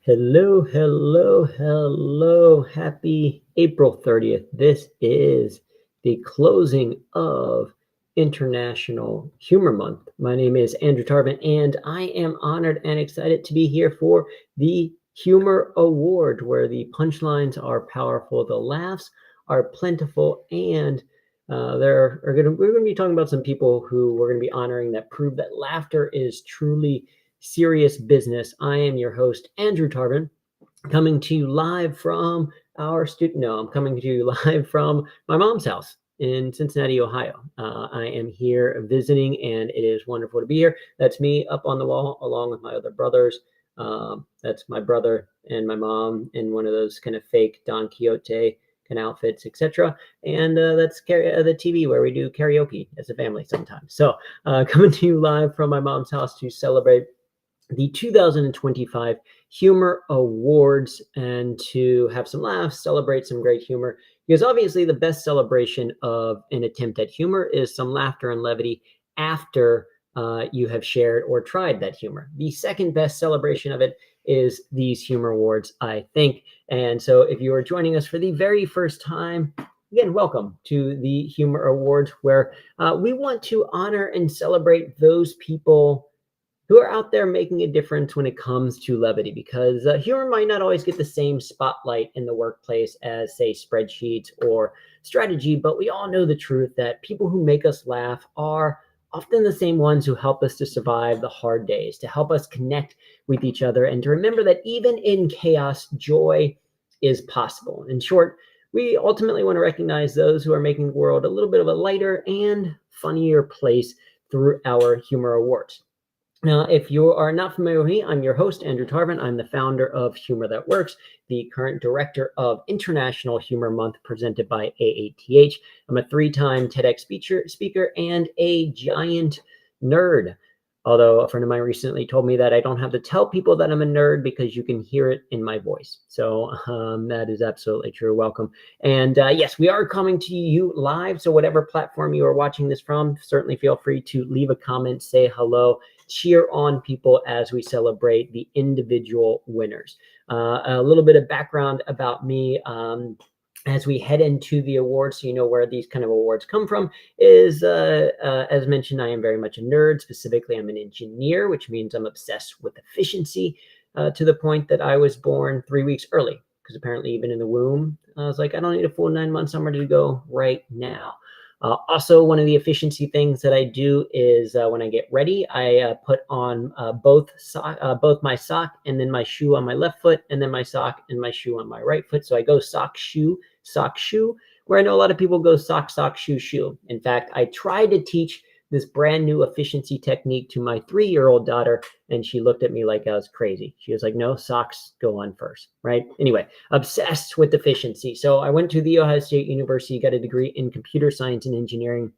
Hello, hello, hello. Happy April 30th. This is the closing of International Humor Month. My name is Andrew Tarvin, and I am honored and excited to be here for the Humor Award, where the punchlines are powerful, the laughs are plentiful, and we're going to be talking about some people who we're going to be honoring that prove that laughter is truly serious business. I am your host, Andrew Tarvin, coming to you live from our studio. No, I'm coming to you live from my mom's house in Cincinnati, Ohio. I am here visiting, and it is wonderful to be here. That's me up on the wall, along with my other brothers. That's my brother and my mom in one of those kind of fake Don Quixote kind of outfits, etc. And that's the TV where we do karaoke as a family sometimes. So coming to you live from my mom's house to celebrate the 2025 Humor Awards and to have some laughs, celebrate some great humor. Because obviously, the best celebration of an attempt at humor is some laughter and levity after you have shared or tried that humor. The second best celebration of it is these Humor Awards, I think. And so, if you are joining us for the very first time, again, welcome to the Humor Awards, where we want to honor and celebrate those people who are out there making a difference when it comes to levity, because humor might not always get the same spotlight in the workplace as, say, spreadsheets or strategy, but we all know the truth that people who make us laugh are often the same ones who help us to survive the hard days, to help us connect with each other, and to remember that even in chaos, joy is possible. In short, we ultimately want to recognize those who are making the world a little bit of a lighter and funnier place through our Humor Awards. Now, if you are not familiar with me, I'm your host, Andrew Tarvin. I'm the founder of Humor That Works, the current director of International Humor Month presented by AATH. I'm a 3-time TEDx speaker and a giant nerd. Although a friend of mine recently told me that I don't have to tell people that I'm a nerd because you can hear it in my voice. So that is absolutely true. Welcome. And yes, we are coming to you live. So whatever platform you are watching this from, certainly feel free to leave a comment, say hello, cheer on people as we celebrate the individual winners. A little bit of background about me. As we head into the awards, so you know where these kind of awards come from, is as mentioned, I am very much a nerd. Specifically, I'm an engineer, which means I'm obsessed with efficiency to the point that I was born 3 weeks early, because apparently even in the womb, I was like, I don't need a full 9 months. I'm ready to go right now. Also, one of the efficiency things that I do is when I get ready, I put on both my sock and then my shoe on my left foot, and then my sock and my shoe on my right foot. So I go sock, shoe, where I know a lot of people go sock, sock, shoe, shoe. In fact, I tried to teach this brand new efficiency technique to my 3-year-old daughter, and she looked at me like I was crazy. She was like, no, socks go on first, right? Anyway, obsessed with efficiency. So I went to The Ohio State University, got a degree in computer science and engineering,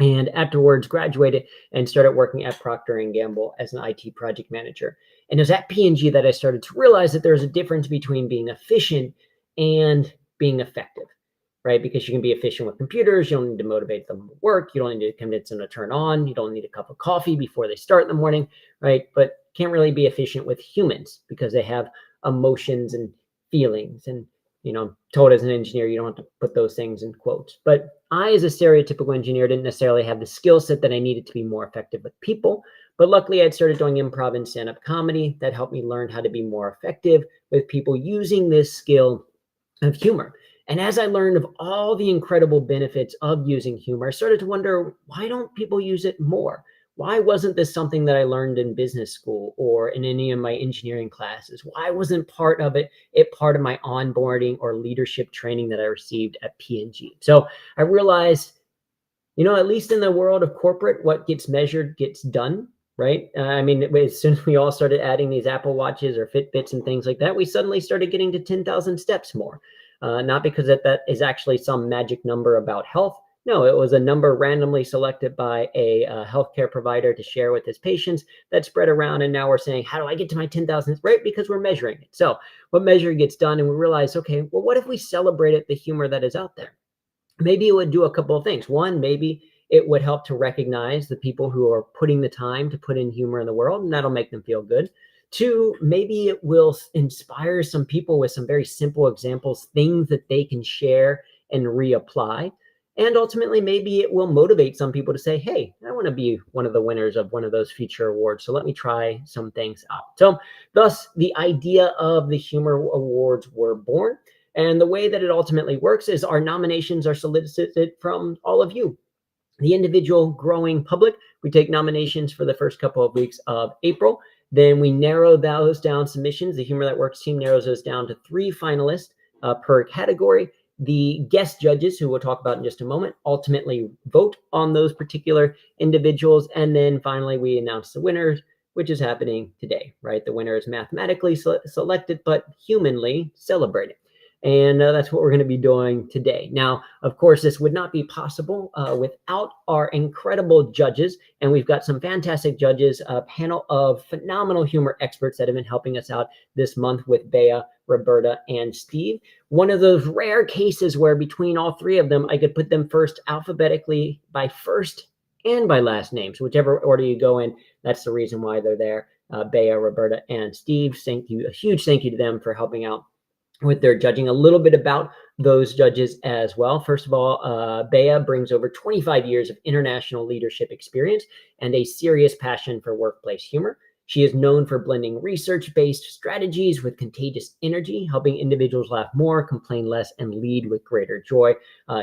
and afterwards graduated and started working at Procter & Gamble as an IT project manager. And it was at P&G that I started to realize that there's a difference between being efficient and being effective, right? Because you can be efficient with computers. You don't need to motivate them to work. You don't need to convince them to turn on. You don't need a cup of coffee before they start in the morning, right? But can't really be efficient with humans because they have emotions and feelings. And, I'm told as an engineer, you don't have to put those things in quotes. But I, as a stereotypical engineer, didn't necessarily have the skill set that I needed to be more effective with people. But luckily, I'd started doing improv and stand-up comedy that helped me learn how to be more effective with people using this skill of humor. And as I learned of all the incredible benefits of using humor, I started to wonder, why don't people use it more? Why wasn't this something that I learned in business school or in any of my engineering classes? Why wasn't part of it part of my onboarding or leadership training that I received at P&G? So I realized, at least in the world of corporate, what gets measured gets done, right? I mean, as soon as we all started adding these Apple Watches or Fitbits and things like that, we suddenly started getting to 10,000 steps more. Not because that is actually some magic number about health. No, it was a number randomly selected by a healthcare provider to share with his patients that spread around. And now we're saying, how do I get to my 10,000? Right? Because we're measuring it. So what measure gets done? And we realize, okay, well, what if we celebrated the humor that is out there? Maybe it would do a couple of things. One, maybe it would help to recognize the people who are putting the time to put in humor in the world, and that'll make them feel good. Two, maybe it will inspire some people with some very simple examples, things that they can share and reapply. And ultimately, maybe it will motivate some people to say, hey, I want to be one of the winners of one of those future awards. So let me try some things out. So thus, the idea of the Humor Awards were born. And the way that it ultimately works is our nominations are solicited from all of you, the individual growing public. We take nominations for the first couple of weeks of April. Then we narrow those down submissions. The Humor That Works team narrows those down to 3 finalists per category. The guest judges, who we'll talk about in just a moment, ultimately vote on those particular individuals. And then finally, we announce the winners, which is happening today, right? The winner is mathematically selected, but humanly celebrated. And that's what we're going to be doing today. Now, of course, this would not be possible without our incredible judges. And we've got some fantastic judges, a panel of phenomenal humor experts that have been helping us out this month with Bea, Roberta, and Steve. One of those rare cases where between all 3 of them, I could put them first alphabetically by first and by last name. So whichever order you go in, that's the reason why they're there. Bea, Roberta, and Steve. Thank you. A huge thank you to them for helping out with their judging. A little bit about those judges as well. First of all, Bea brings over 25 years of international leadership experience and a serious passion for workplace humor. She is known for blending research-based strategies with contagious energy, helping individuals laugh more, complain less, and lead with greater joy.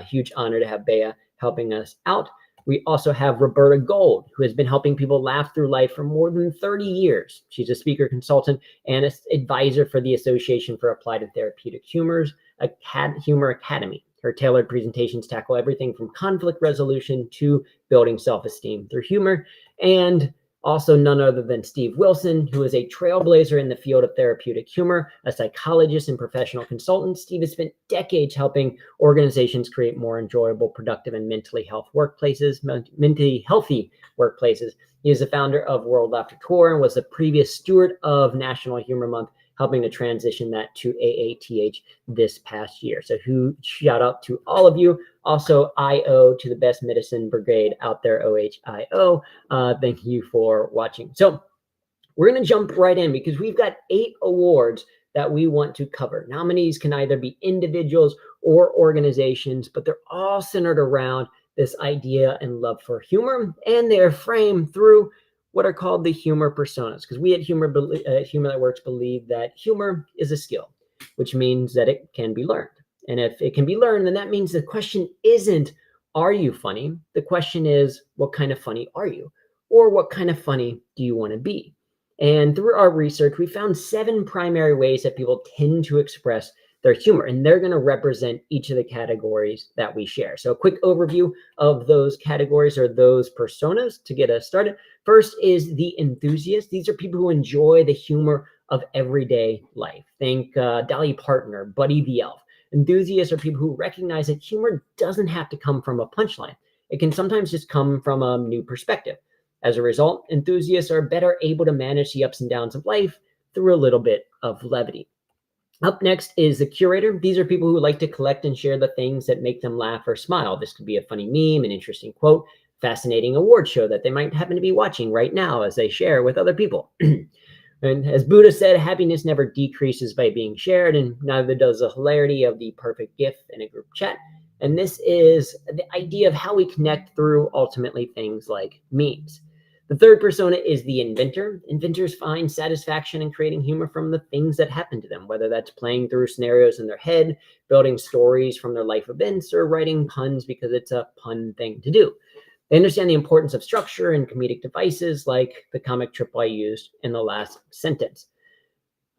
Huge honor to have Bea helping us out. We also have Roberta Gold, who has been helping people laugh through life for more than 30 years. She's a speaker consultant and an advisor for the Association for Applied and Therapeutic Humor Academy. Her tailored presentations tackle everything from conflict resolution to building self-esteem through humor. And also none other than Steve Wilson, who is a trailblazer in the field of therapeutic humor, a psychologist and professional consultant. Steve has spent decades helping organizations create more enjoyable, productive, and mentally healthy workplaces. He is the founder of World Laughter Tour and was the previous steward of National Humor Month, helping to transition that to AATH this past year. So shout out to all of you. Also, IO to the Best Medicine Brigade out there, OHIO. Thank you for watching. So we're going to jump right in because we've got 8 awards that we want to cover. Nominees can either be individuals or organizations, but they're all centered around this idea and love for humor, and they're framed through what are called the humor personas, because we at Humor That Works believe that humor is a skill, which means that it can be learned. And if it can be learned, then that means the question isn't, are you funny? The question is, what kind of funny are you? Or what kind of funny do you want to be? And through our research, we found 7 primary ways that people tend to express their humor, and they're going to represent each of the categories that we share. So a quick overview of those categories or those personas to get us started. First is the enthusiast. These are people who enjoy the humor of everyday life. Think Dolly Parton or Buddy the Elf. Enthusiasts are people who recognize that humor doesn't have to come from a punchline. It can sometimes just come from a new perspective. As a result, enthusiasts are better able to manage the ups and downs of life through a little bit of levity. Up next is the curator. These are people who like to collect and share the things that make them laugh or smile. This could be a funny meme, an interesting quote, fascinating award show that they might happen to be watching right now as they share with other people. And as Buddha said, happiness never decreases by being shared, and neither does the hilarity of the perfect GIF in a group chat. And this is the idea of how we connect through ultimately things like memes. The third persona is the inventor. Inventors find satisfaction in creating humor from the things that happen to them, whether that's playing through scenarios in their head, building stories from their life events, or writing puns because it's a pun thing to do. They understand the importance of structure and comedic devices like the comic strip I used in the last sentence.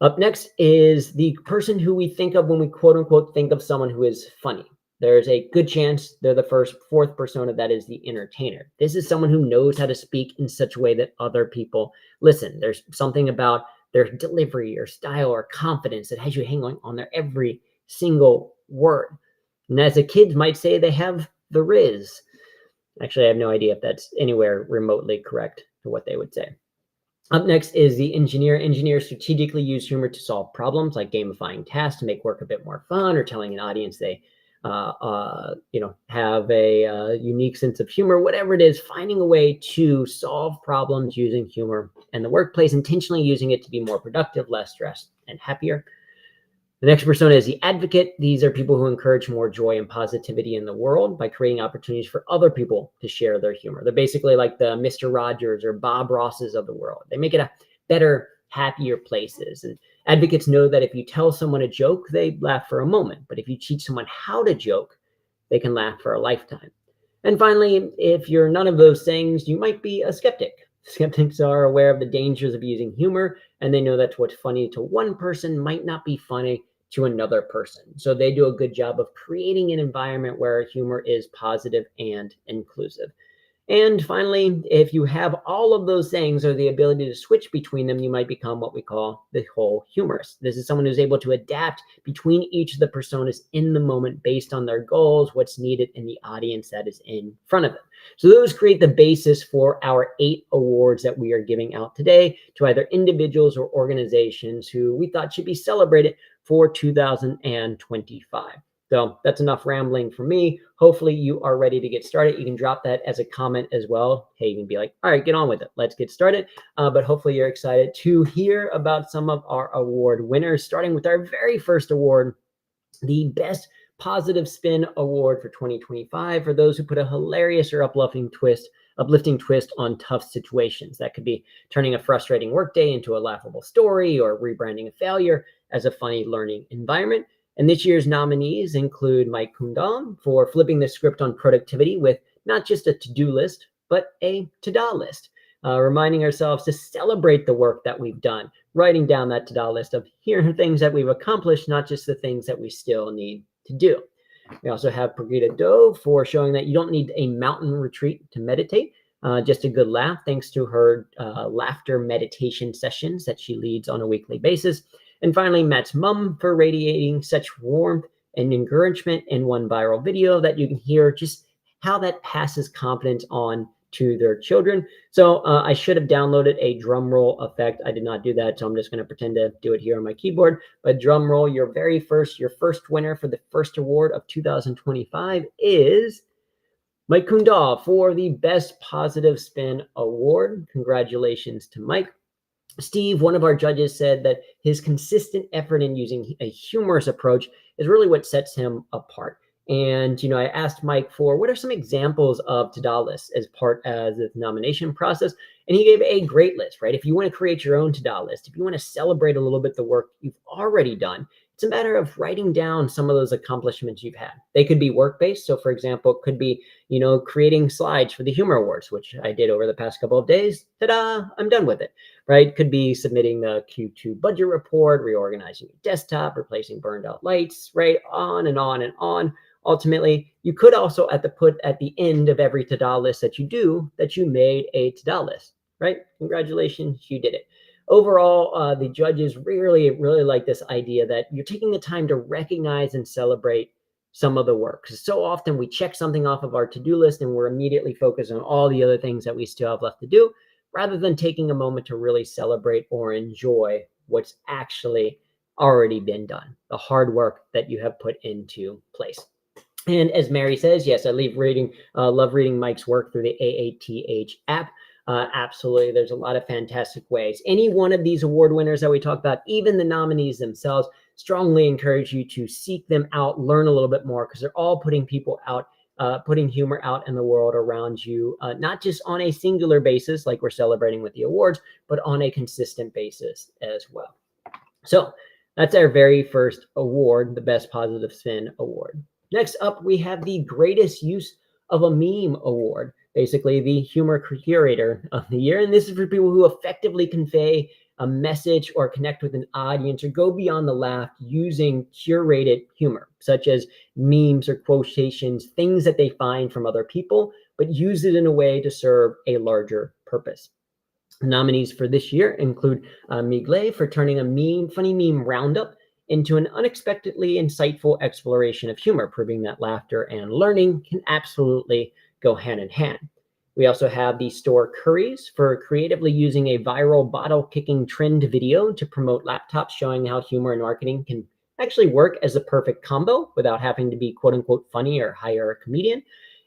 Up next is the person who we think of when we quote unquote think of someone who is funny. There's a good chance they're the fourth persona, that is the entertainer. This is someone who knows how to speak in such a way that other people listen. There's something about their delivery or style or confidence that has you hanging on their every single word. And as the kids might say, they have the riz. Actually, I have no idea if that's anywhere remotely correct to what they would say. Up next is the engineer. Engineers strategically use humor to solve problems like gamifying tasks to make work a bit more fun or telling an audience they have a unique sense of humor, whatever it is, finding a way to solve problems using humor and the workplace, intentionally using it to be more productive, less stressed, and happier. The next persona is the advocate. These are people who encourage more joy and positivity in the world by creating opportunities for other people to share their humor. They're basically like the Mr. Rogers or Bob Rosses of the world. They make it a better, happier places. And advocates know that if you tell someone a joke, they laugh for a moment. But if you teach someone how to joke, they can laugh for a lifetime. And finally, if you're none of those things, you might be a skeptic. Skeptics are aware of the dangers of using humor, and they know that what's funny to one person might not be funny to another person. So they do a good job of creating an environment where humor is positive and inclusive. And finally, if you have all of those things or the ability to switch between them, you might become what we call the whole humorist. This is someone who's able to adapt between each of the personas in the moment based on their goals, what's needed in the audience that is in front of them. So those create the basis for our 8 awards that we are giving out today to either individuals or organizations who we thought should be celebrated for 2025. So that's enough rambling for me. Hopefully you are ready to get started. You can drop that as a comment as well. Hey, you can be like, all right, get on with it. Let's get started. But hopefully you're excited to hear about some of our award winners, starting with our very first award, the Best Positive Spin Award for 2025 for those who put a hilarious or uplifting twist on tough situations. That could be turning a frustrating workday into a laughable story or rebranding a failure as a funny learning environment. And this year's nominees include Mike Kundal for flipping the script on productivity with not just a to-do list, but a to-do list, reminding ourselves to celebrate the work that we've done, writing down that to-do list of here are things that we've accomplished, not just the things that we still need to do. We also have Brigida Doe for showing that you don't need a mountain retreat to meditate, just a good laugh, thanks to her laughter meditation sessions that she leads on a weekly basis. And finally, Matt's mom for radiating such warmth and encouragement in one viral video that you can hear just how that passes confidence on to their children. So I should have downloaded a drum roll effect. I did not do that, so I'm just going to pretend to do it here on my keyboard. But drum roll, your first winner for the first award of 2025 is Mike Kundal for the Best Positive Spin Award. Congratulations to Mike. Steve, one of our judges, said that his consistent effort in using a humorous approach is really what sets him apart. And, I asked Mike for what are some examples of to-do lists as part of the nomination process. And he gave a great list, right? If you want to create your own to-do list, if you want to celebrate a little bit the work you've already done, it's a matter of writing down some of those accomplishments you've had. They could be work-based. So for example, it could be, creating slides for the Humor Awards, which I did over the past couple of days. Ta-da, I'm done with it, right? Could be submitting the Q2 budget report, reorganizing your desktop, replacing burned out lights, right? On and on and on. Ultimately, you could also put at the end of every to-do list that you do that you made a to-do list, right? Congratulations, you did it. Overall, the judges really, really like this idea that you're taking the time to recognize and celebrate some of the work. Because so often we check something off of our to-do list and we're immediately focused on all the other things that we still have left to do, rather than taking a moment to really celebrate or enjoy what's actually already been done, the hard work that you have put into place. And as Mary says, yes, I love reading Mike's work through the AATH app. Absolutely, there's a lot of fantastic ways. Any one of these award winners that we talked about, even the nominees themselves, strongly encourage you to seek them out, learn a little bit more, because they're all putting people out, putting humor out in the world around you, not just on a singular basis like we're celebrating with the awards, but on a consistent basis as well. So that's our very first award, the Best Positive Spin Award. Next up, we have the Greatest Use of a Meme Award, basically the Humor Curator of the Year. And this is for people who effectively convey a message or connect with an audience or go beyond the laugh using curated humor, such as memes or quotations, things that they find from other people, but use it in a way to serve a larger purpose. The nominees for this year include Migley for turning a funny meme roundup into an unexpectedly insightful exploration of humor, proving that laughter and learning can absolutely go hand in hand. We also have the store Currys for creatively using a viral bottle kicking trend video to promote laptops, showing how humor and marketing can actually work as a perfect combo without having to be quote unquote funny or hire a comedian.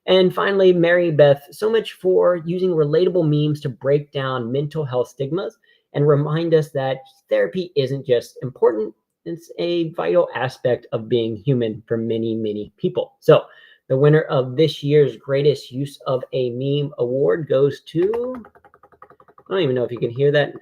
And finally, Mary Beth, so much for using relatable memes to break down mental health stigmas and remind us that therapy isn't just important, it's a vital aspect of being human for many, many people. So, the winner of this year's Greatest Use of a Meme award goes to, I don't even know if you can hear that.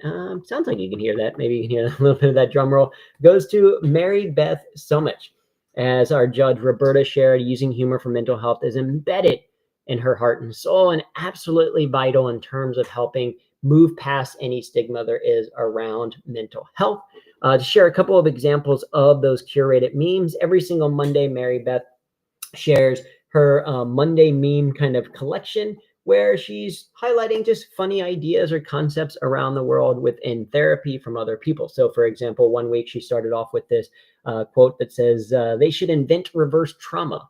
Sounds like you can hear that. Maybe you can hear a little bit of that drum roll. Goes to Mary Beth so much. As our judge Roberta shared, using humor for mental health is embedded in her heart and soul and absolutely vital in terms of helping move past any stigma there is around mental health. To share a couple of examples of those curated memes, every single Monday, Mary Beth shares her Monday meme kind of collection where she's highlighting just funny ideas or concepts around the world within therapy from other people. So, for example, one week she started off with this quote that says, they should invent reverse trauma,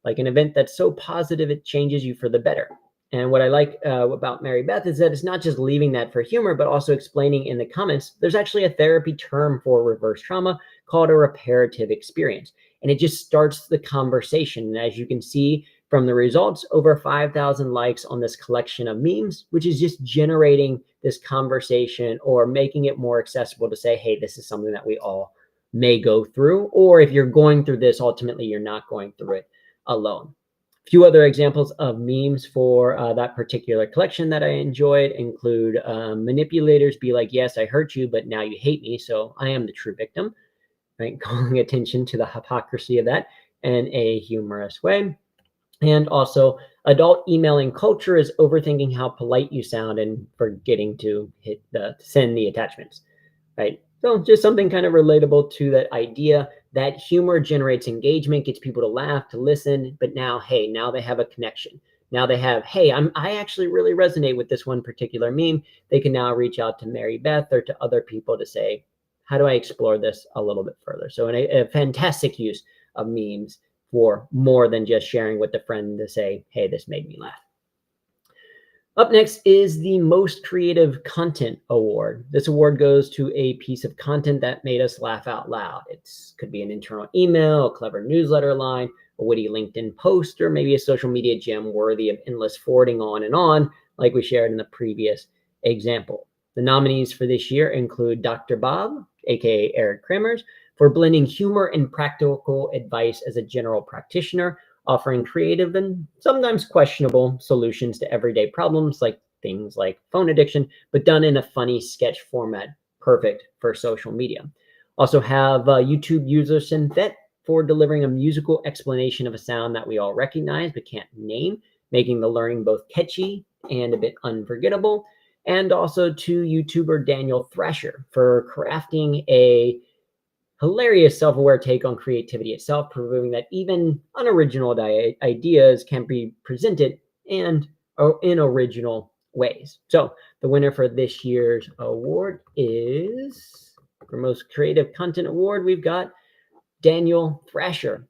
like an event that's so positive it changes you for the better. And what I like about Mary Beth is that it's not just leaving that for humor, but also explaining in the comments, there's actually a therapy term for reverse trauma called a reparative experience. And it just starts the conversation. And as you can see from the results, over 5,000 likes on this collection of memes, which is just generating this conversation or making it more accessible to say, hey, this is something that we all may go through. Or if you're going through this, ultimately, you're not going through it alone. A few other examples of memes for that particular collection that I enjoyed include manipulators be like, yes, I hurt you, but now you hate me, so I am the true victim, right? Calling attention to the hypocrisy of that in a humorous way. And also, adult emailing culture is overthinking how polite you sound and forgetting to send the attachments, right? So just something kind of relatable to that idea that humor generates engagement, gets people to laugh, to listen, but now, hey, now they have a connection. Now they have, hey, I actually really resonate with this one particular meme. They can now reach out to Mary Beth or to other people to say, how do I explore this a little bit further? So a fantastic use of memes for more than just sharing with a friend to say, hey, this made me laugh. Up next is the Most Creative Content Award. This award goes to a piece of content that made us laugh out loud. It could be an internal email, a clever newsletter line, a witty LinkedIn post, or maybe a social media gem worthy of endless forwarding on, like we shared in the previous example. The nominees for this year include Dr. Bob, aka Eric Kramers, for blending humor and practical advice as a general practitioner, offering creative and sometimes questionable solutions to everyday problems like things like phone addiction, but done in a funny sketch format, perfect for social media. Also have YouTube user Synthet for delivering a musical explanation of a sound that we all recognize but can't name, making the learning both catchy and a bit unforgettable. And also to YouTuber Daniel Thrasher for crafting a hilarious self-aware take on creativity itself, proving that even unoriginal ideas can be presented and in original ways. So the winner for this year's award is, for Most Creative Content Award, we've got Daniel Thrasher.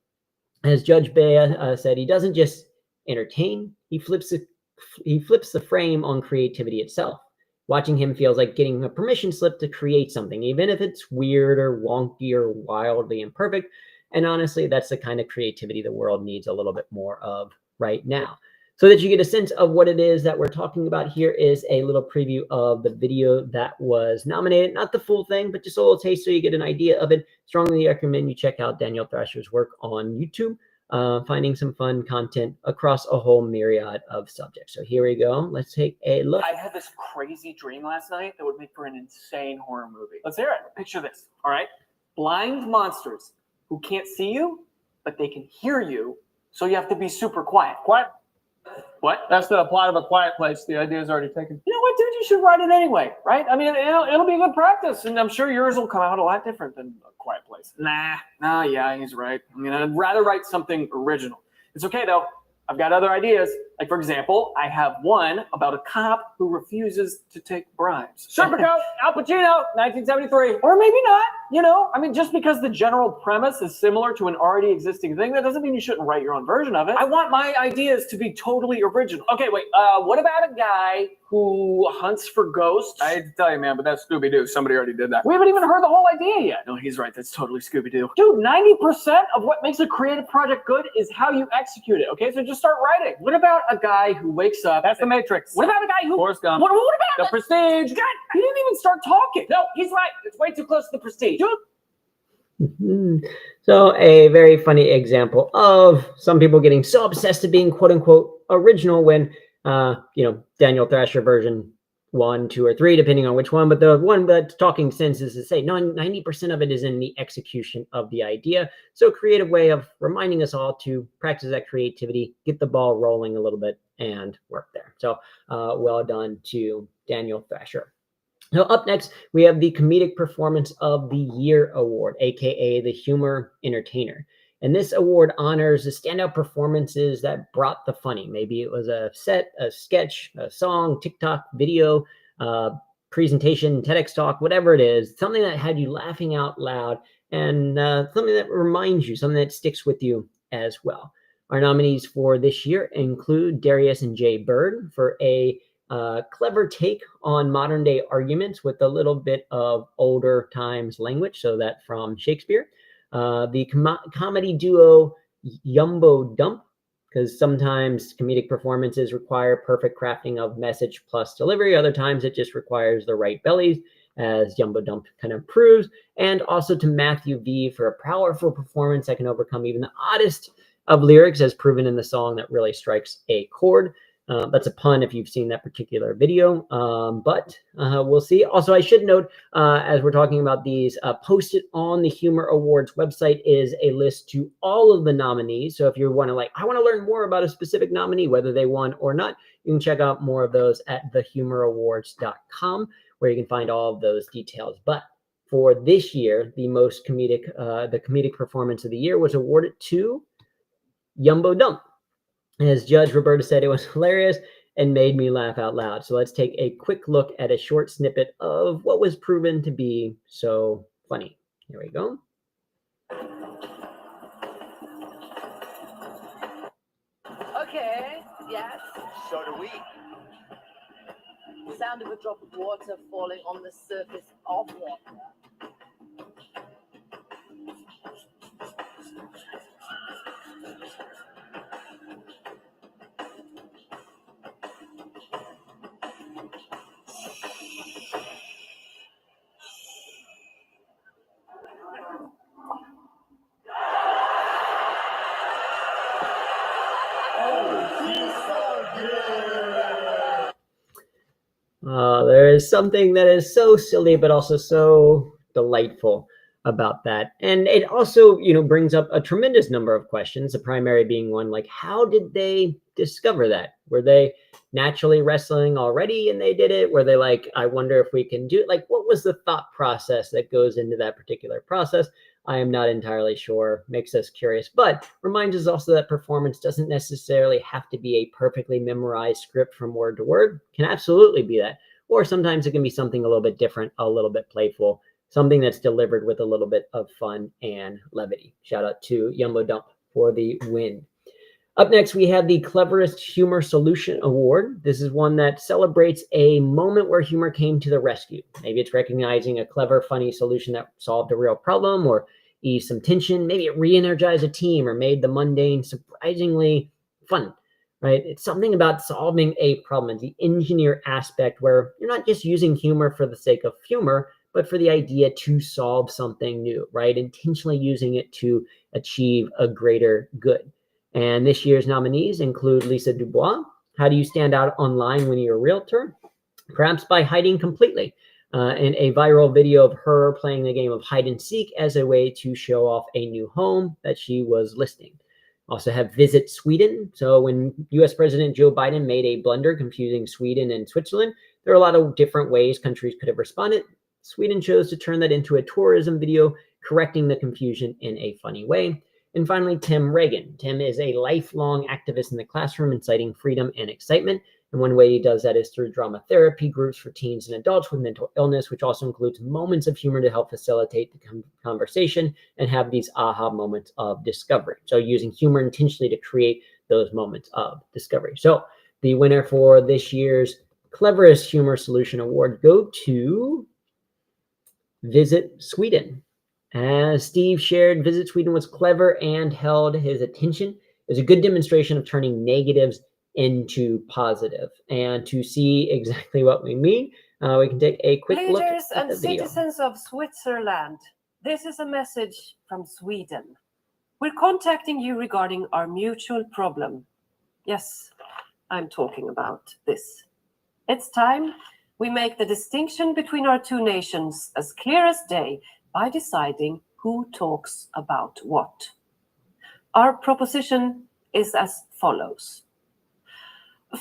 As Judge Bea said, he doesn't just entertain, he flips the frame on creativity itself. Watching him feels like getting a permission slip to create something, even if it's weird or wonky or wildly imperfect. And honestly, that's the kind of creativity the world needs a little bit more of right now. So that you get a sense of what it is that we're talking about, here is a little preview of the video that was nominated. Not the full thing, but just a little taste so you get an idea of it. Strongly recommend you check out Daniel Thrasher's work on YouTube. Finding some fun content across a whole myriad of subjects. So here we go. Let's take a look. I had this crazy dream last night that would make for an insane horror movie. Let's hear it. Picture this, all right? Blind monsters who can't see you, but they can hear you, so you have to be super quiet. Quiet? What? That's the plot of A Quiet Place. The idea is already taken. You know what, dude? You should write it anyway, right? I mean, it'll be good practice, and I'm sure yours will come out a lot different than A Quiet Place. Yeah, he's right. I mean, I'd rather write something original. It's okay, though. I've got other ideas. Like, for example, I have one about a cop who refuses to take bribes. Serpico, Al Pacino, 1973. Or maybe not, you know? I mean, just because the general premise is similar to an already existing thing, that doesn't mean you shouldn't write your own version of it. I want my ideas to be totally original. Okay, wait, what about a guy who hunts for ghosts? I hate to tell you, man, but that's Scooby-Doo. Somebody already did that. We haven't even heard the whole idea yet. No, he's right. That's totally Scooby-Doo. Dude, 90% of what makes a creative project good is how you execute it, okay? So just start writing. What about a guy who wakes up? That's The Matrix. What about a guy who... Forrest Gump. What about... The Prestige. God, he didn't even start talking. No, he's right. It's way too close to The Prestige. Dude. Mhm. So a very funny example of some people getting so obsessed with being quote unquote original when, Daniel Thrasher version 1, 2, or 3, depending on which one. But the one that's talking sense is to say 90% of it is in the execution of the idea. So a creative way of reminding us all to practice that creativity, get the ball rolling a little bit, and work there. So well done to Daniel Thrasher. So up next, we have the Comedic Performance of the Year Award, aka the Humor Entertainer. And this award honors the standout performances that brought the funny. Maybe it was a set, a sketch, a song, TikTok video, presentation, TEDx talk, whatever it is, something that had you laughing out loud and something that reminds you, something that sticks with you as well. Our nominees for this year include Darius and Jay Bird for a clever take on modern day arguments with a little bit of older times language, so that from Shakespeare. The comedy duo Yumbo Dump, because sometimes comedic performances require perfect crafting of message plus delivery. Other times it just requires the right bellies, as Yumbo Dump kind of proves. And also to Matthew V for a powerful performance that can overcome even the oddest of lyrics, as proven in the song that really strikes a chord. That's a pun if you've seen that particular video, but we'll see. Also, I should note, as we're talking about these, posted on the Humor Awards website is a list to all of the nominees. So if you want to I want to learn more about a specific nominee, whether they won or not, you can check out more of those at thehumororawards.com, where you can find all of those details. But for this year, the comedic performance of the year was awarded to Yumbo Dump. As Judge Roberta said, it was hilarious and made me laugh out loud. So let's take a quick look at a short snippet of what was proven to be so funny. Here we go. Okay, yes. So do we. The sound of a drop of water falling on the surface of water. There is something that is so silly, but also so delightful about that. And it also, brings up a tremendous number of questions, the primary being one like, how did they discover that? Were they naturally wrestling already and they did it? Were they like, I wonder if we can do it? Like, what was the thought process that goes into that particular process? I am not entirely sure. Makes us curious, but reminds us also that performance doesn't necessarily have to be a perfectly memorized script from word to word. It can absolutely be that. Or sometimes it can be something a little bit different, a little bit playful, something that's delivered with a little bit of fun and levity. Shout out to Yumbo Dump for the win. Up next, we have the Cleverest Humor Solution Award. This is one that celebrates a moment where humor came to the rescue. Maybe it's recognizing a clever, funny solution that solved a real problem or eased some tension. Maybe it re-energized a team or made the mundane surprisingly fun, right? It's something about solving a problem, the engineer aspect where you're not just using humor for the sake of humor, but for the idea to solve something new, right? Intentionally using it to achieve a greater good. And this year's nominees include Lisa Dubois. How do you stand out online when you're a realtor? Perhaps by hiding completely. In a viral video of her playing the game of hide and seek as a way to show off a new home that she was listing. Also have Visit Sweden. So when US President Joe Biden made a blunder confusing Sweden and Switzerland, there are a lot of different ways countries could have responded. Sweden chose to turn that into a tourism video, correcting the confusion in a funny way. And finally, Tim Reagan. Tim is a lifelong activist in the classroom, inciting freedom and excitement. And one way he does that is through drama therapy groups for teens and adults with mental illness, which also includes moments of humor to help facilitate the conversation and have these aha moments of discovery. So using humor intentionally to create those moments of discovery. So the winner for this year's Cleverest Humor Solution Award go to Visit Sweden. As Steve shared, Visit Sweden was clever and held his attention. It was a good demonstration of turning negatives into positive. And to see exactly what we mean, we can take a quick look Leaders at and the video. citizens of Switzerland, this is a message from Sweden. We're contacting you regarding our mutual problem. Yes, I'm talking about this. It's time we make the distinction between our two nations as clear as day by deciding who talks about what. Our proposition is as follows.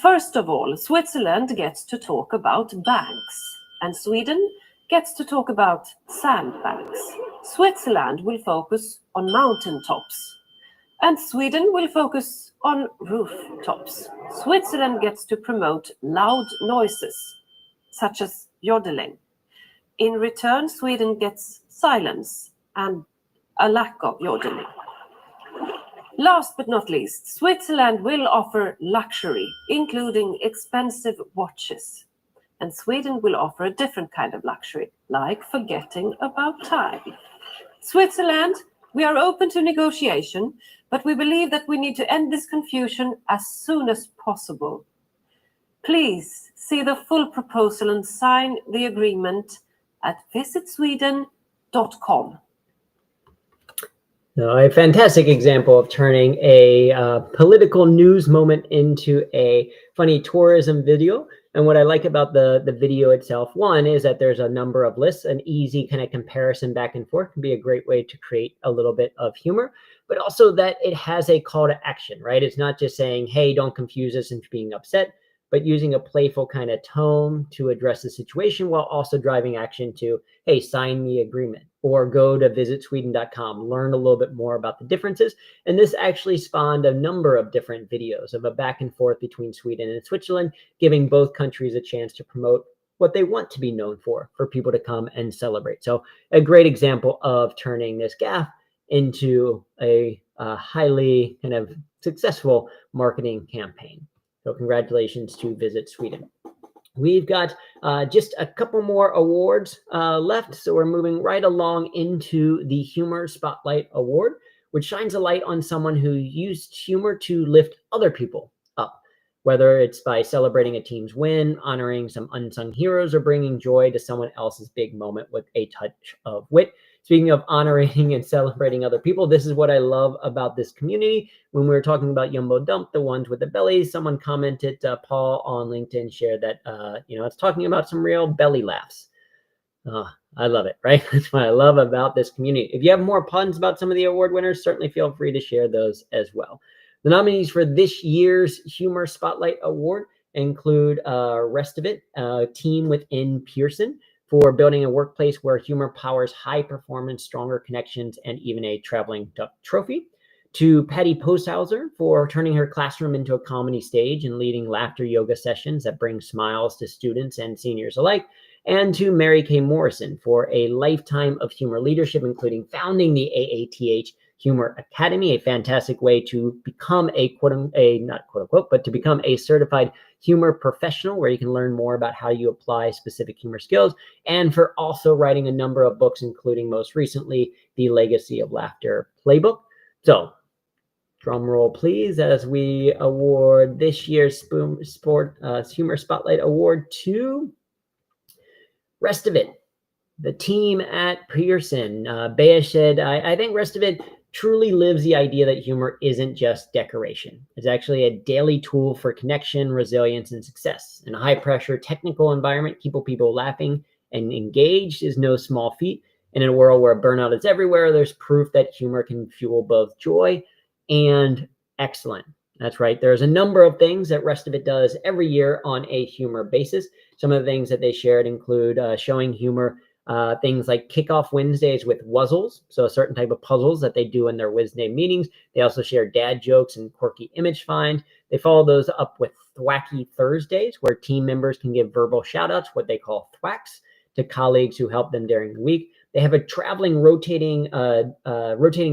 First of all, Switzerland gets to talk about banks, and Sweden gets to talk about sandbanks. Switzerland will focus on mountaintops, and Sweden will focus on rooftops. Switzerland gets to promote loud noises, such as yodeling. In return, Sweden gets silence and a lack of yodeling. Last but not least, Switzerland will offer luxury, including expensive watches. And Sweden will offer a different kind of luxury, like forgetting about time. Switzerland, we are open to negotiation, but we believe that we need to end this confusion as soon as possible. Please see the full proposal and sign the agreement at visitsweden.com. A fantastic example of turning a political news moment into a funny tourism video. And what I like about the video itself, one, is that there's a number of lists. An easy kind of comparison back and forth can be a great way to create a little bit of humor, but also that it has a call to action, right? It's not just saying, hey, don't confuse us into being upset, but using a playful kind of tone to address the situation while also driving action to, hey, sign the agreement or go to visitsweden.com, learn a little bit more about the differences. And this actually spawned a number of different videos of a back and forth between Sweden and Switzerland, giving both countries a chance to promote what they want to be known for people to come and celebrate. So a great example of turning this gaffe into a highly kind of successful marketing campaign. So congratulations to Visit Sweden. We've got just a couple more awards left. So we're moving right along into the Humor Spotlight Award, which shines a light on someone who used humor to lift other people up, whether it's by celebrating a team's win, honoring some unsung heroes, or bringing joy to someone else's big moment with a touch of wit. Speaking of honoring and celebrating other people, this is what I love about this community. When we were talking about Jumbo Dump, the ones with the bellies, someone commented, Paul on LinkedIn shared that, it's talking about some real belly laughs. I love it, right? That's what I love about this community. If you have more puns about some of the award winners, certainly feel free to share those as well. The nominees for this year's Humor Spotlight Award include Rest of It, a team within Pearson, for building a workplace where humor powers high performance, stronger connections, and even a traveling duck trophy. To Patty Posthauser for turning her classroom into a comedy stage and leading laughter yoga sessions that bring smiles to students and seniors alike. And to Mary Kay Morrison for a lifetime of humor leadership, including founding the AATH Humor Academy, a fantastic way to become to become a certified humor professional, where you can learn more about how you apply specific humor skills, and for also writing a number of books, including most recently the Legacy of Laughter Playbook. So, drum roll, please, as we award this year's Humor Spotlight Award to Rest of It, the team at Pearson. Bea said, I think Rest of It truly lives the idea that humor isn't just decoration. It's actually a daily tool for connection, resilience, and success. In a high-pressure technical environment, keeping people laughing and engaged is no small feat. And in a world where burnout is everywhere, there's proof that humor can fuel both joy and excellence. That's right. There's a number of things that Rest of It does every year on a humor basis. Some of the things that they shared include showing humor Things like kickoff Wednesdays with wuzzles, so a certain type of puzzles that they do in their Wednesday meetings. They also share dad jokes and quirky image find. They follow those up with Thwacky Thursdays, where team members can give verbal shout outs, what they call thwacks, to colleagues who help them during the week. They have a rotating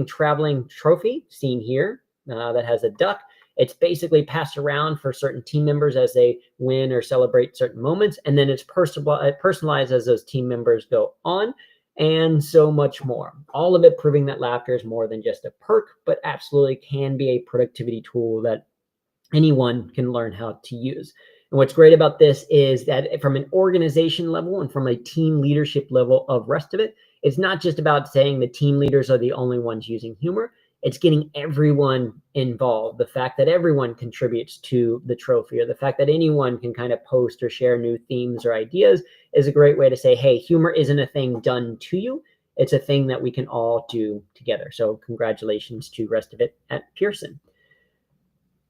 traveling trophy seen here that has a duck. It's basically passed around for certain team members as they win or celebrate certain moments, and then it's personalized as those team members go on, and so much more. All of it proving that laughter is more than just a perk, but absolutely can be a productivity tool that anyone can learn how to use. And what's great about this is that from an organization level and from a team leadership level of rest of it, it's not just about saying the team leaders are the only ones using humor. It's getting everyone involved. The fact that everyone contributes to the trophy, or the fact that anyone can kind of post or share new themes or ideas, is a great way to say, hey, humor isn't a thing done to you. It's a thing that we can all do together. So congratulations to Rest of It at Pearson.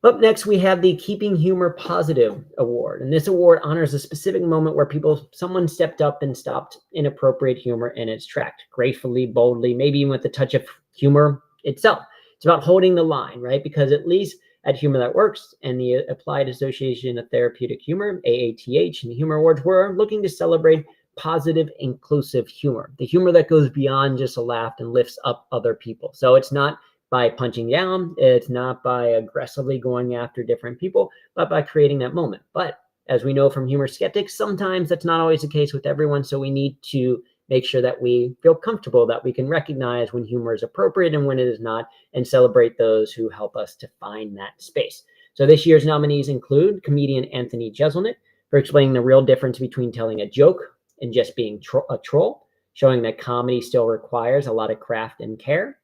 Up next, we have the Keeping Humor Positive Award. And this award honors a specific moment where someone stepped up and stopped inappropriate humor in its tracks, gracefully, boldly, maybe even with a touch of humor itself. It's about holding the line, right? Because at least at Humor That Works and the Applied Association of Therapeutic Humor, AATH, and the Humor Awards, we're looking to celebrate positive, inclusive humor, the humor that goes beyond just a laugh and lifts up other people. So it's not by punching down, it's not by aggressively going after different people, but by creating that moment. But as we know from humor skeptics, sometimes that's not always the case with everyone. So we need to make sure that we feel comfortable, that we can recognize when humor is appropriate and when it is not, and celebrate those who help us to find that space. So this year's nominees include comedian Anthony Jeselnik for explaining the real difference between telling a joke and just being a troll, showing that comedy still requires a lot of craft and care.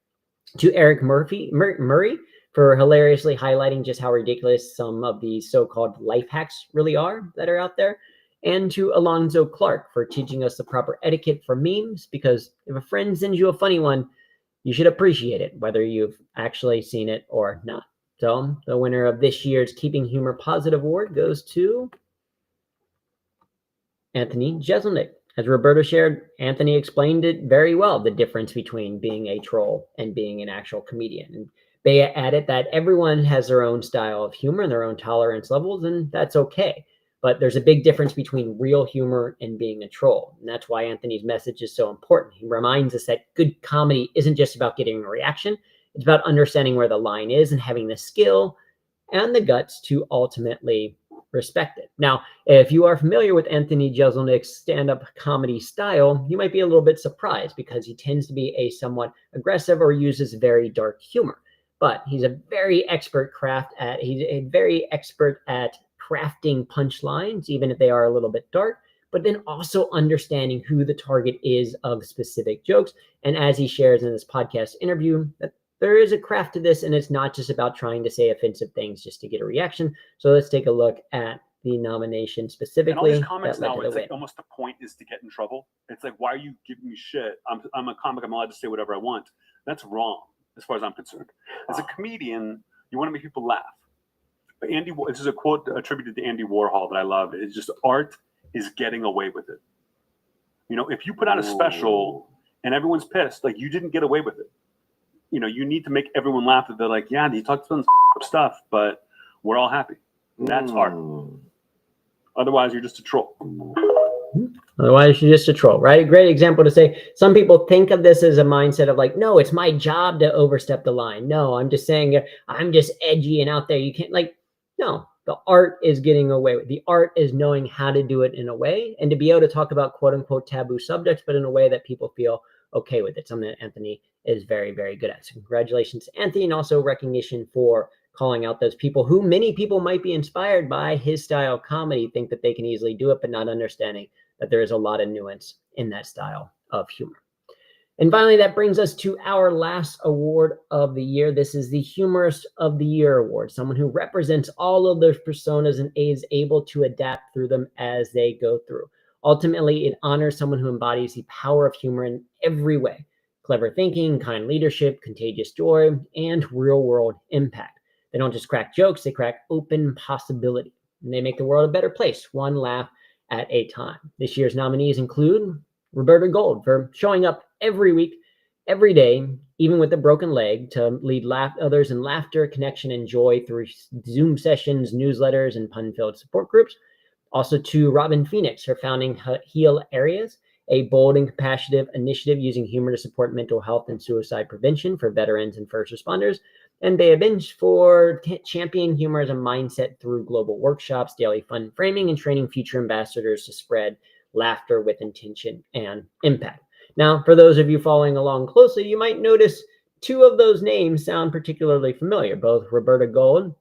To Eric Murray for hilariously highlighting just how ridiculous some of these so-called life hacks really are that are out there. And to Alonzo Clark for teaching us the proper etiquette for memes, because if a friend sends you a funny one, you should appreciate it, whether you've actually seen it or not. So the winner of this year's Keeping Humor Positive Award goes to Anthony Jeselnik. As Roberto shared, Anthony explained it very well, the difference between being a troll and being an actual comedian. And Bea added that everyone has their own style of humor and their own tolerance levels, and that's okay. But there's a big difference between real humor and being a troll. And that's why Anthony's message is so important. He reminds us that good comedy isn't just about getting a reaction. It's about understanding where the line is and having the skill and the guts to ultimately respect it. Now, if you are familiar with Anthony Jeselnik's stand-up comedy style, you might be a little bit surprised because he tends to be a somewhat aggressive or uses very dark humor. But he's a very expert at crafting punchlines, even if they are a little bit dark, but then also understanding who the target is of specific jokes. And as he shares in this podcast interview, that there is a craft to this, and it's not just about trying to say offensive things just to get a reaction. So let's take a look at the nomination specifically. And all these comments now, it's like almost the point is to get in trouble. It's like, why are you giving me shit? I'm a comic. I'm allowed to say whatever I want. That's wrong, as far as I'm concerned. As a comedian, you want to make people laugh. But this is a quote attributed to Andy Warhol that I love. It's just, art is getting away with it. You know, if you put out a special and everyone's pissed, like, you didn't get away with it. You know, you need to make everyone laugh. That they're like, yeah, he talked some stuff, but we're all happy. That's art. Otherwise, you're just a troll. Otherwise, you're just a troll, right? A great example to say, some people think of this as a mindset of like, no, it's my job to overstep the line. No, I'm just saying I'm just edgy and out there. You can't, like, no, the art is getting away with. The art is knowing how to do it in a way and to be able to talk about quote unquote taboo subjects, but in a way that people feel okay with it. Something that Anthony is very, very good at. So congratulations to Anthony, and also recognition for calling out those people who many people might be inspired by his style of comedy, think that they can easily do it, but not understanding that there is a lot of nuance in that style of humor. And finally, that brings us to our last award of the year. This is the Humorist of the Year award, someone who represents all of those personas and is able to adapt through them as they go through. Ultimately, it honors someone who embodies the power of humor in every way: clever thinking, kind leadership, contagious joy, and real-world impact. They don't just crack jokes, they crack open possibility. And they make the world a better place, one laugh at a time. This year's nominees include Roberta Gold for showing up every week, every day, even with a broken leg, to lead others in laughter, connection, and joy through Zoom sessions, newsletters, and pun-filled support groups. Also to Robin Phoenix for founding Heal Areas, a bold and compassionate initiative using humor to support mental health and suicide prevention for veterans and first responders. And Bea Binge for championing humor as a mindset through global workshops, daily fun framing, and training future ambassadors to spread laughter with intention and impact. Now, for those of you following along closely, you might notice two of those names sound particularly familiar. Both Roberta Gold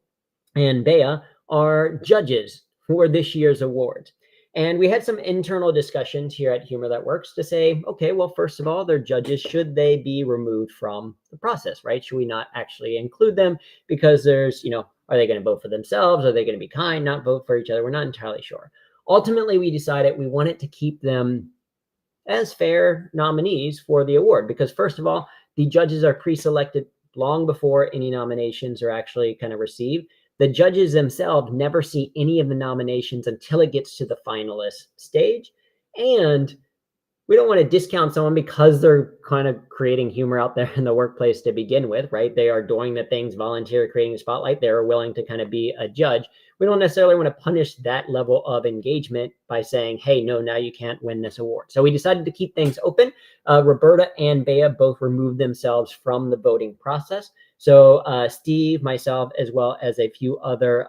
and Bea are judges for this year's awards. And we had some internal discussions here at Humor That Works to say, okay, well, first of all, they're judges. Should they be removed from the process, right? Should we not actually include them? Because there's, are they going to vote for themselves? Are they going to be kind, not vote for each other? We're not entirely sure. Ultimately, we decided we wanted to keep them as fair nominees for the award because, first of all, the judges are pre-selected long before any nominations are actually kind of received. The judges themselves never see any of the nominations until it gets to the finalist stage. And we don't want to discount someone because they're kind of creating humor out there in the workplace to begin with, right? They are doing the things, volunteer, creating a spotlight. They're willing to kind of be a judge. We don't necessarily want to punish that level of engagement by saying, hey, no, now you can't win this award. So we decided to keep things open. Roberta and Bea both removed themselves from the voting process. So Steve, myself, as well as a few other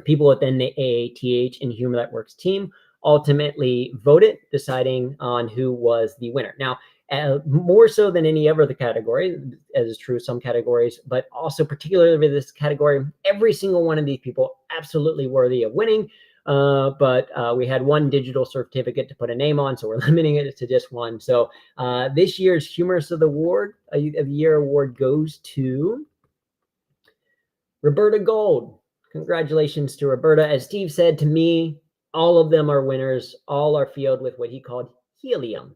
people within the AATH and Humor That Works team ultimately voted, deciding on who was the winner. Now, more so than any other category, as is true of some categories, but also particularly with this category, every single one of these people absolutely worthy of winning. But we had one digital certificate to put a name on, so we're limiting it to just one. So this year's Humorous of the Year award goes to Roberta Gold. Congratulations to Roberta. As Steve said to me, all of them are winners. All are filled with what he called helium,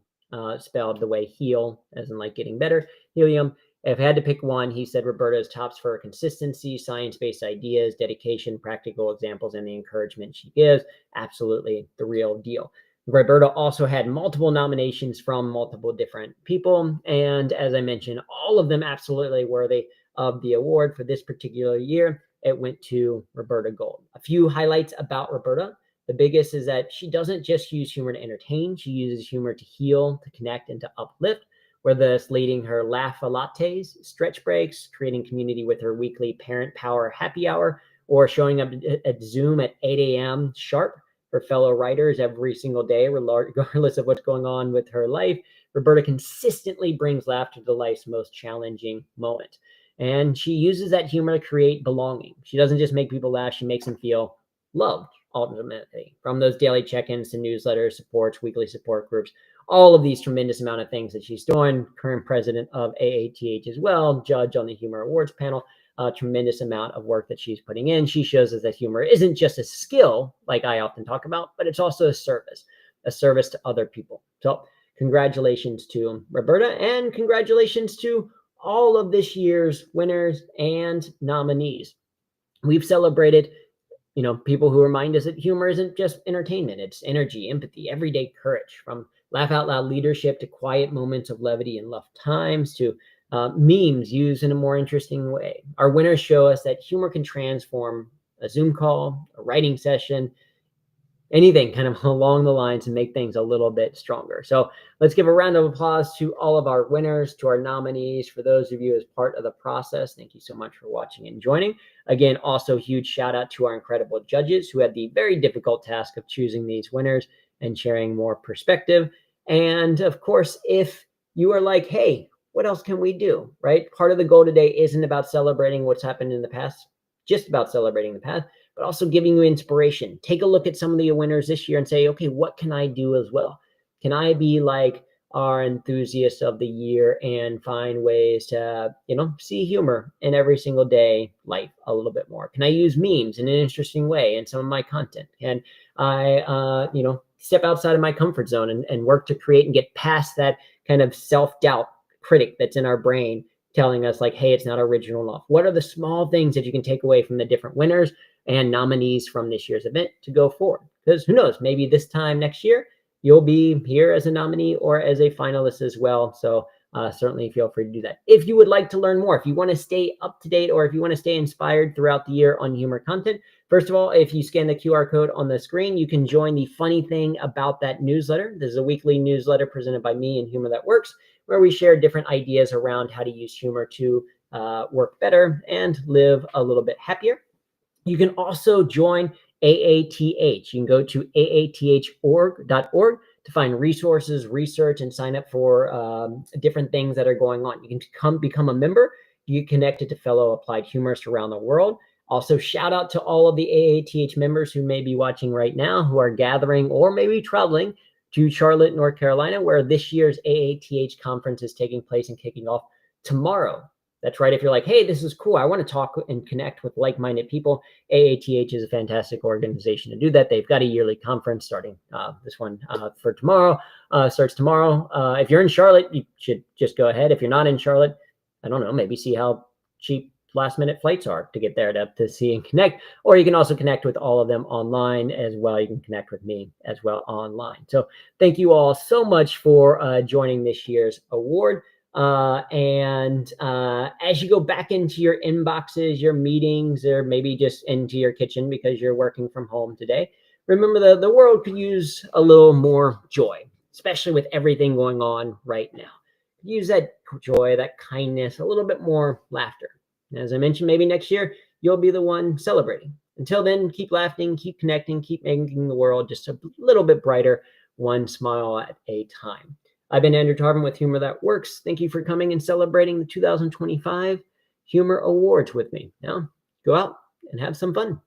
spelled the way heal, as in like getting better, helium. If I had to pick one, he said Roberta is tops for her consistency, science-based ideas, dedication, practical examples, and the encouragement she gives. Absolutely the real deal. Roberta also had multiple nominations from multiple different people. And as I mentioned, all of them absolutely worthy of the award for this particular year. It went to Roberta Gold. A few highlights about Roberta. The biggest is that she doesn't just use humor to entertain. She uses humor to heal, to connect, and to uplift, whether it's leading her latte-a-lattes, stretch breaks, creating community with her weekly Parent Power Happy Hour, or showing up at Zoom at 8 a.m. sharp for fellow writers every single day, regardless of what's going on with her life. Roberta consistently brings laughter to life's most challenging moment. And she uses that humor to create belonging. She doesn't just make people laugh, she makes them feel loved. Ultimately, from those daily check-ins to newsletters, supports, weekly support groups, all of these tremendous amount of things that she's doing. Current president of AATH as well, judge on the Humor Awards panel. Tremendous amount of work that she's putting in. She shows us that humor isn't just a skill, like I often talk about, but it's also a service to other people. So congratulations to Roberta, and congratulations to all of this year's winners and nominees. We've celebrated people who remind us that humor isn't just entertainment. It's energy, empathy, everyday courage, from laugh out loud leadership to quiet moments of levity and rough times to memes used in a more interesting way. Our winners show us that humor can transform a Zoom call, a writing session, anything kind of along the lines and make things a little bit stronger. So let's give a round of applause to all of our winners, to our nominees, for those of you as part of the process. Thank you so much for watching and joining. Again, also huge shout out to our incredible judges who had the very difficult task of choosing these winners and sharing more perspective. And of course, if you are like, hey, what else can we do, right? Part of the goal today isn't about celebrating what's happened in the past, just about celebrating the past, but also giving you inspiration. Take a look at some of the winners this year and say, okay, what can I do as well? Can I be like our enthusiast of the year and find ways to, see humor in every single day life a little bit more? Can I use memes in an interesting way in some of my content? Can I, step outside of my comfort zone and work to create and get past that kind of self-doubt critic that's in our brain telling us like, hey, it's not original enough? What are the small things that you can take away from the different winners and nominees from this year's event to go forward? Because who knows, maybe this time next year, you'll be here as a nominee or as a finalist as well. So certainly feel free to do that. If you would like to learn more, if you want to stay up to date, or if you want to stay inspired throughout the year on humor content, first of all, if you scan the QR code on the screen, you can join the Funny Thing About That newsletter. This is a weekly newsletter presented by me and Humor That Works, where we share different ideas around how to use humor to work better and live a little bit happier. You can also join AATH. You can go to aath.org to find resources, research, and sign up for different things that are going on. You can become a member. You get connected to fellow applied humorists around the world. Also, shout out to all of the AATH members who may be watching right now, who are gathering or maybe traveling to Charlotte, North Carolina, where this year's AATH conference is taking place and kicking off tomorrow. That's right. If you're like, hey, this is cool, I want to talk and connect with like-minded people, AATH is a fantastic organization to do that. They've got a yearly conference starting this one for tomorrow, starts tomorrow. If you're in Charlotte, you should just go ahead. If you're not in Charlotte, I don't know, maybe see how cheap last-minute flights are to get there to see and connect. Or you can also connect with all of them online as well. You can connect with me as well online. So thank you all so much for joining this year's award. As you go back into your inboxes, your meetings, or maybe just into your kitchen because you're working from home today, remember the world could use a little more joy, especially with everything going on right now. Use that joy, that kindness, a little bit more laughter. And as I mentioned, maybe next year, you'll be the one celebrating. Until then, keep laughing, keep connecting, keep making the world just a little bit brighter, one smile at a time. I've been Andrew Tarvin with Humor That Works. Thank you for coming and celebrating the 2025 Humor Awards with me. Now, go out and have some fun.